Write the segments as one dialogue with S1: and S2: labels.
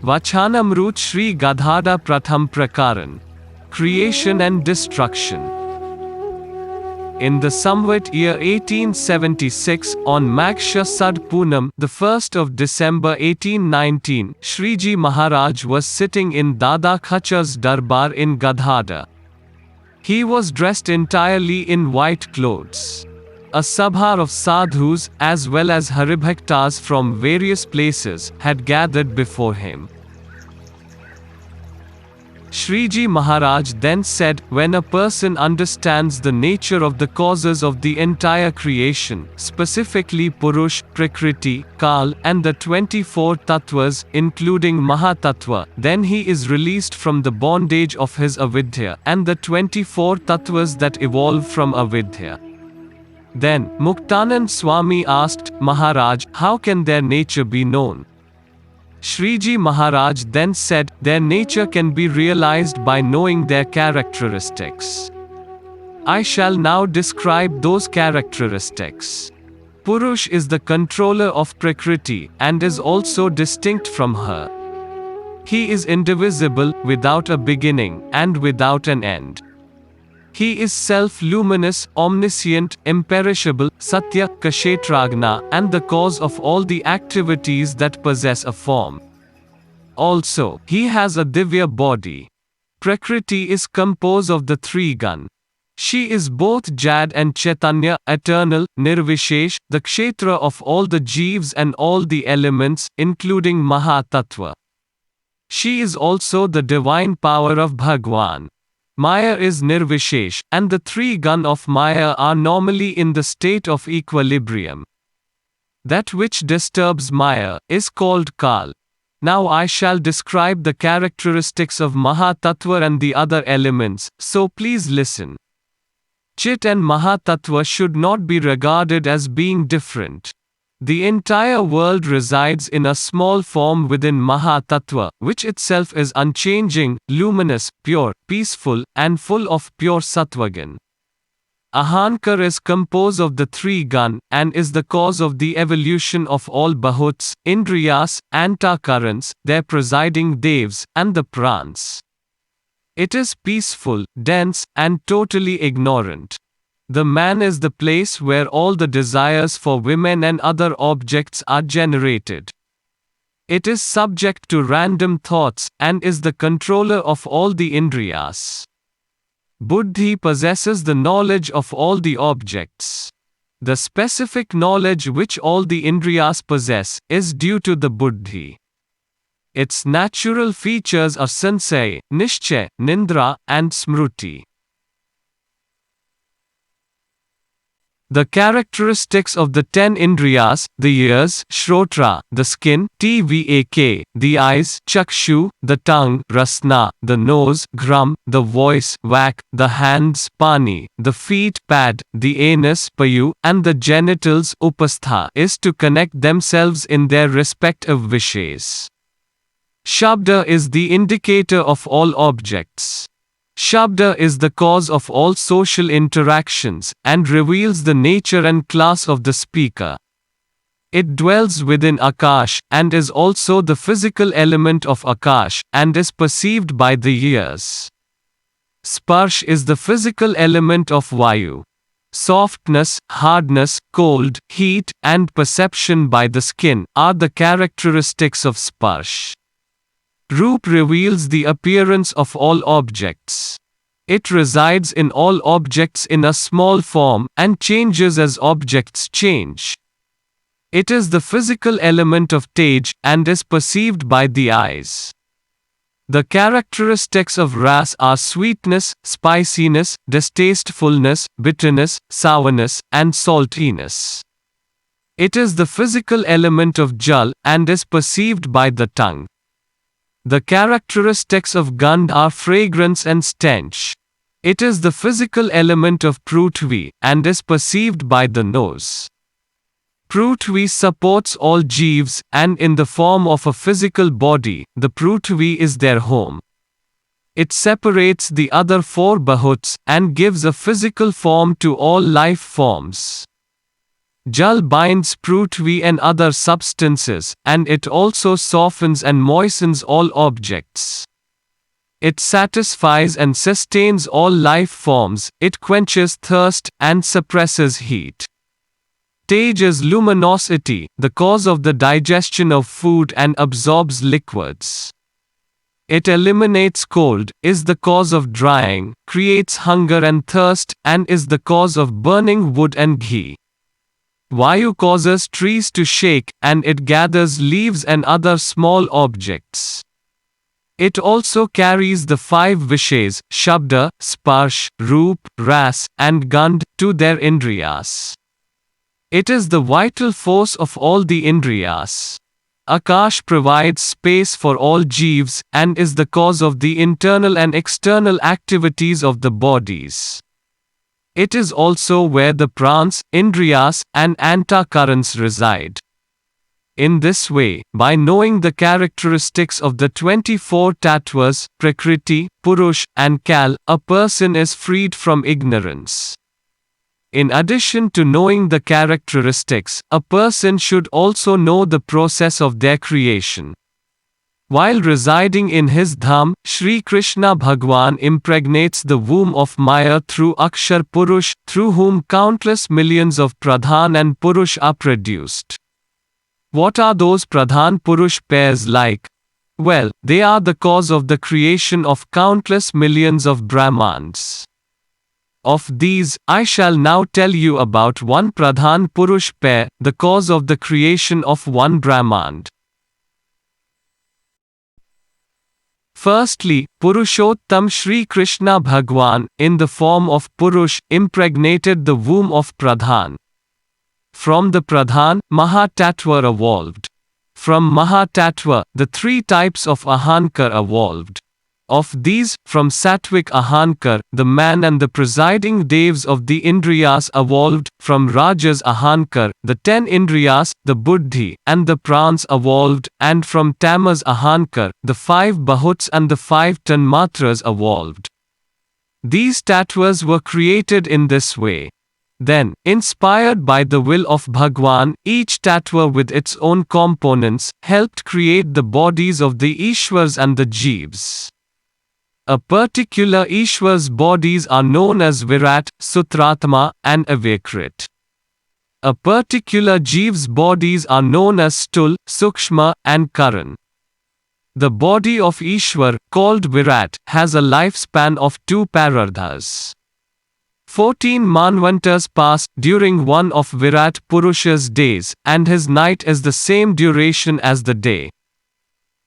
S1: Vachanamrut Gadhada Pratham Prakran. Creation and Destruction. In the somewhat year 1876, on Maksha Sud Poonam, the 1st of December 1819, Shriji Maharaj was sitting in Dada Khachar's darbar in Gadhada. He was dressed entirely in white clothes. A sabha of sadhus, as well as haribhaktas from various places, had gathered before him. Shriji Maharaj then said, when a person understands the nature of the causes of the entire creation, specifically Purush, Prakriti, Kal, and the 24 tattvas, including Mahatattva, then he is released from the bondage of his avidya, and the 24 tattvas that evolve from avidya. Then, Muktanand Swami asked, Maharaj, how can their nature be known? Shriji Maharaj then said, their nature can be realized by knowing their characteristics. I shall now describe those characteristics. Purush is the controller of Prakriti, and is also distinct from her. He is indivisible, without a beginning, and without an end. He is self-luminous, omniscient, imperishable, Satya, Kshetragna, and the cause of all the activities that possess a form. Also, he has a Divya body. Prakriti is composed of the three gun. She is both Jad and Chaitanya, eternal, Nirvishesh, the Kshetra of all the Jeevs and all the elements, including Mahatattva. She is also the divine power of Bhagwan. Maya is Nirvishesh, and the three gun of Maya are normally in the state of equilibrium. That which disturbs Maya is called Kal. Now I shall describe the characteristics of Mahatattva and the other elements, so please listen. Chit and Mahatattva should not be regarded as being different. The entire world resides in a small form within Mahatattva, which itself is unchanging, luminous, pure, peaceful, and full of pure Sattvagan. Ahankar is composed of the three gun, and is the cause of the evolution of all Bahuts, Indriyas, Antakarans, their presiding Devs, and the Prans. It is peaceful, dense, and totally ignorant. The man is the place where all the desires for women and other objects are generated. It is subject to random thoughts, and is the controller of all the Indriyas. Buddhi possesses the knowledge of all the objects. The specific knowledge which all the Indriyas possess, is due to the Buddhi. Its natural features are Sansay, Nishchay, Nindra, and Smruti. The characteristics of the 10 Indriyas, the ears, Shrotra, the skin, Tvak, the eyes, Chakshu, the tongue, Rasna, the nose, Ghram, the voice, Vak, the hands, Pani, the feet, Pad, the anus, Payu, and the genitals, Upastha, is to connect themselves in their respective vishays. Shabda is the indicator of all objects. Shabda is the cause of all social interactions, and reveals the nature and class of the speaker. It dwells within Akash, and is also the physical element of Akash, and is perceived by the ears. Sparsh is the physical element of Vayu. Softness, hardness, cold, heat, and perception by the skin, are the characteristics of Sparsh. Roop reveals the appearance of all objects. It resides in all objects in a small form, and changes as objects change. It is the physical element of Tej, and is perceived by the eyes. The characteristics of Ras are sweetness, spiciness, distastefulness, bitterness, sourness, and saltiness. It is the physical element of Jal, and is perceived by the tongue. The characteristics of Gandh are fragrance and stench. It is the physical element of Prithvi, and is perceived by the nose. Prithvi supports all Jeevs, and in the form of a physical body, the Prithvi is their home. It separates the other four Bahuts, and gives a physical form to all life forms. Jal binds prithvi and other substances, and it also softens and moistens all objects. It satisfies and sustains all life forms, it quenches thirst, and suppresses heat. Tej is luminosity, the cause of the digestion of food and absorbs liquids. It eliminates cold, is the cause of drying, creates hunger and thirst, and is the cause of burning wood and ghee. Vayu causes trees to shake, and it gathers leaves and other small objects. It also carries the 5 vishays, Shabda, Sparsh, Roop, Ras, and Gandh, to their Indriyas. It is the vital force of all the Indriyas. Akash provides space for all jeeves, and is the cause of the internal and external activities of the bodies. It is also where the prans, Indriyas, and antakarans reside. In this way, by knowing the characteristics of the 24 tattvas, Prakriti, Purush, and Kal, a person is freed from ignorance. In addition to knowing the characteristics, a person should also know the process of their creation. While residing in his dham, Sri Krishna Bhagwan impregnates the womb of Maya through Akshar Purush, through whom countless millions of Pradhan and Purush are produced. What are those Pradhan Purush pairs like? Well, they are the cause of the creation of countless millions of Brahmans. Of these, I shall now tell you about one Pradhan Purush pair, the cause of the creation of one Brahmand. Firstly, Purushottam Sri Krishna Bhagwan, in the form of Purush, impregnated the womb of Pradhan. From the Pradhan, Mahatattva evolved. From Mahatattva, the 3 types of Ahankar evolved. Of these, from Sattvic Ahankar, the man and the presiding devs of the Indriyas evolved, from Rajas Ahankar, the 10 Indriyas, the Buddhi, and the Prans evolved, and from Tamas Ahankar, the 5 Bahuts and the 5 Tanmatras evolved. These tattvas were created in this way. Then, inspired by the will of Bhagwan, each tattva with its own components, helped create the bodies of the Ishwars and the Jeevs. A particular Ishwar's bodies are known as Virat, Sutratma, and Avyakrit. A particular Jeev's bodies are known as Stul, Sukshma, and Karan. The body of Ishwar, called Virat, has a lifespan of 2 parardhas. 14 Manvantars pass during one of Virat Purusha's days, and his night is the same duration as the day.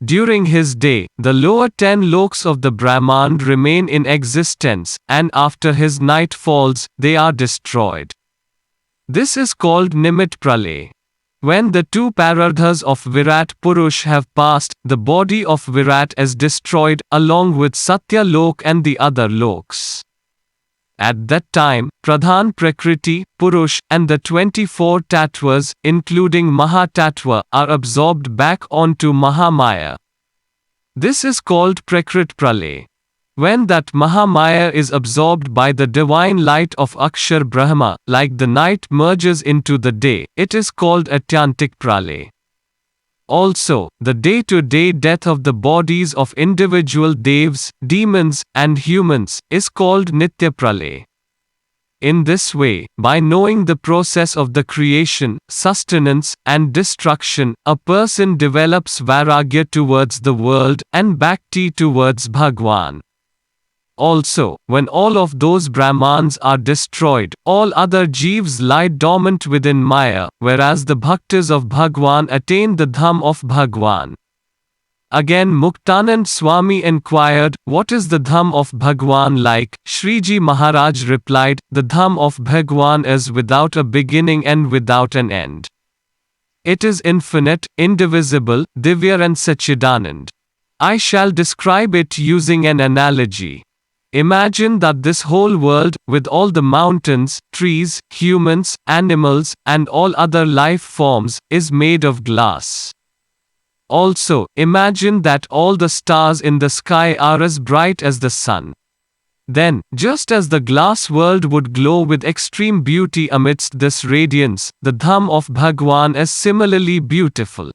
S1: During his day, the lower 10 loks of the Brahmand remain in existence, and after his night falls, they are destroyed. This is called Nimit Pralay. When the 2 parardhas of Virat Purush have passed, the body of Virat is destroyed, along with Satya Lok and the other loks. At that time, Pradhan Prakriti, Purush, and the 24 tattvas, including Mahatattva, are absorbed back onto Mahamaya. This is called Prakrit Pralay. When that Mahamaya is absorbed by the divine light of Akshar Brahma, like the night merges into the day, it is called Atyantik Pralay. Also, the day-to-day death of the bodies of individual devs, demons, and humans is called Nitya Pralay. In this way, by knowing the process of the creation, sustenance, and destruction, a person develops vairagya towards the world and bhakti towards Bhagwan. Also, when all of those Brahmans are destroyed, all other Jeevs lie dormant within Maya, whereas the Bhaktas of Bhagwan attain the Dham of Bhagwan. Again Muktanand Swami inquired, what is the Dham of Bhagwan like? Shriji Maharaj replied, the Dham of Bhagwan is without a beginning and without an end. It is infinite, indivisible, Divya and Sachidanand. I shall describe it using an analogy. Imagine that this whole world, with all the mountains, trees, humans, animals, and all other life forms, is made of glass. Also, imagine that all the stars in the sky are as bright as the sun. Then, just as the glass world would glow with extreme beauty amidst this radiance, the Dham of Bhagwan is similarly beautiful.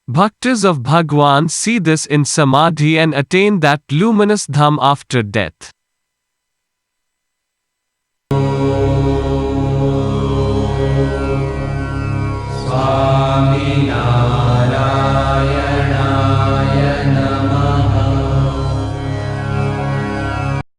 S1: Bhaktas of Bhagwan see this in Samadhi and attain that luminous Dham after death.